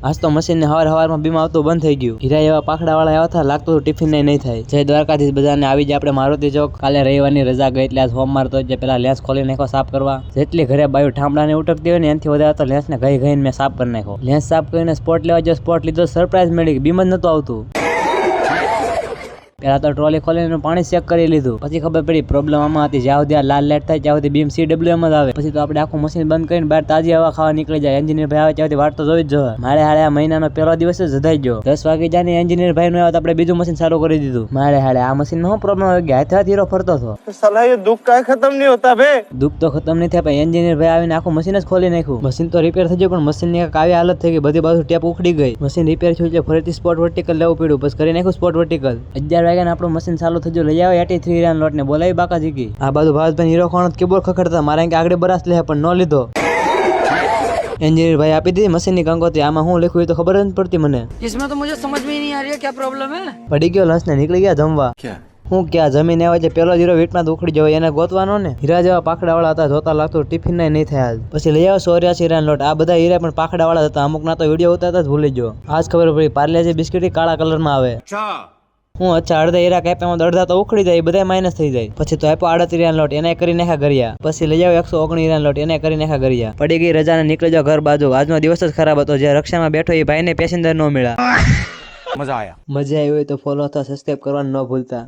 આજ તો મશીન ને હવારમાં બીમ આવતું બંધ થઈ ગયું. હીરા એવા પાખડા વાળા આવ્યા હતા, લાગતું ટિફિન નહીં થાય. જય દ્વારકાધીશ બધાને. આવી જાય આપણે મારુતિ ચોક. કાલે રવિવારની રજા ગઈ એટલે આજ સોમવાર તો પેલા લેન્સ ખોલી નાખો સાફ કરવા. જેટલી ઘરે બાયું ઠામડા ને ઉટકતી હોય ને એનાથી વધારે તો લેન્સ ને ગઈ મેં સાફ કરી નાખો. લેન્સ સાફ કરીને સ્પોટ લેવા જો સ્પોટ લીધો, સરપ્રાઈઝ મળી, બીમ જ નતું આવતું. પેલા તો ટ્રોલી ખોલીને પાણી ચેક કરી લીધું, પછી ખબર પડી પ્રોબ્લેમ આમાં હતી. જ્યાં સુધી લાલ લાઈટ થાય ત્યાં સુધી બીમ CWM જ આવે. પછી તો આપણે આખું મશીન બંધ કરીને બહાર તાજી હવા ખાવા નીકળી જાય. એન્જિનિયર ભાઈ આવે ત્યાંથી વાટ તો જોઈ જ જોઈએ. મારે હાડે આ મહિનાનો પહેલો દિવસ જ જધાઈ ગયો. 10 વાગે જાને એન્જિનિયર ભાઈ નો આવ્યો તો આપણે બીજું મશીન ચાલુ કરી દીધું. મારે હાડે આ મશીન માં શું પ્રોબ્લેમ આવી ગઈ, હાથે હીરો ફરતો હતો. साला ये दुख का खत्म नहीं होता बे. દુઃખ તો ખતમ નહીં થાય, પણ એન્જિનિયર ભાઈ આવીને આખું મશીન જ ખોલી નાખ્યું. મશીન તો રિપેર થઈ ગયું, પણ મશીન ની આવી હાલત થઈ ગઈ, બધી બાજુ ટેપ ઉખડી ગઈ. મશીન રિપેર થયું એટલે ફરીથી સ્પોટ વર્ટિકલ લેવું પડ્યું. બસ કરી નાખ્યું સ્પોટ વર્ટિકલ. 11 વાગ્યા આપણું મશીન ચાલુ થઈ ગયું. લઈ આવો 83 હીરા લોટ ને બોલાવી બાકા જીકી. આ બાજુ ભાવેશભાઈ હીરો ખોણ કીબોર્ડ ખખડતા, મારે આગળ બરાસ લે પણ ન લીધો. એન્જિનિયર ભાઈ આપી દીધી મશીન ની કંકોત્રી. આમાં હું લખ્યું તો ખબર જ નથી પડતી મને. इसमें तो मुझे समझ में ही नहीं आ रही है क्या प्रॉब्लम है. પડી ગયો લંચ ને નીકળી ગયા જમવા. હું ક્યાં જમીન આવે એટલે પેલો હીરો વીટમાં ઉખડી જવાય, એને ગોતવાનો ને. હીરા જેવા પાખડા વાળા હતા, જોતા લાગતું ટિફિન નહીં થાય. પછી લઈ આવો 84 હીરા લોટ. આ બધા હીરા પણ પાખડા વાળા હતા. અમુક ના તો વિડીયો ઉતારતા જ ભૂલી ગયો. આજ ખબર પડી પાર્લેજી બિસ્કિટ કાળા કલર માં આવે. હું અચ્છા અડધા હીરા કાપ્યામાં અડધા તો ઉખડી જાય, બધા માઇનસ થઈ જાય. પછી તો આપ્યો 38 હીરા લોટ, એને કરી નાખ્યા ગરિયા. પછી લઈ આવો 119 હીરા લોટ, એને કરી નાખ્યા ગરિયા. પડી ગઈ રજા ને નીકળી જાવ ઘર બાજુ. આજનો દિવસ જ ખરાબ હતો. જે રક્ષામાં બેઠો એ ભાઈને પેસેન્જર ન મળ્યા. મજા આવી હોય તો ફોલો અથવા સબસ્ક્રાઇબ કરવાનું ન ભૂલતા.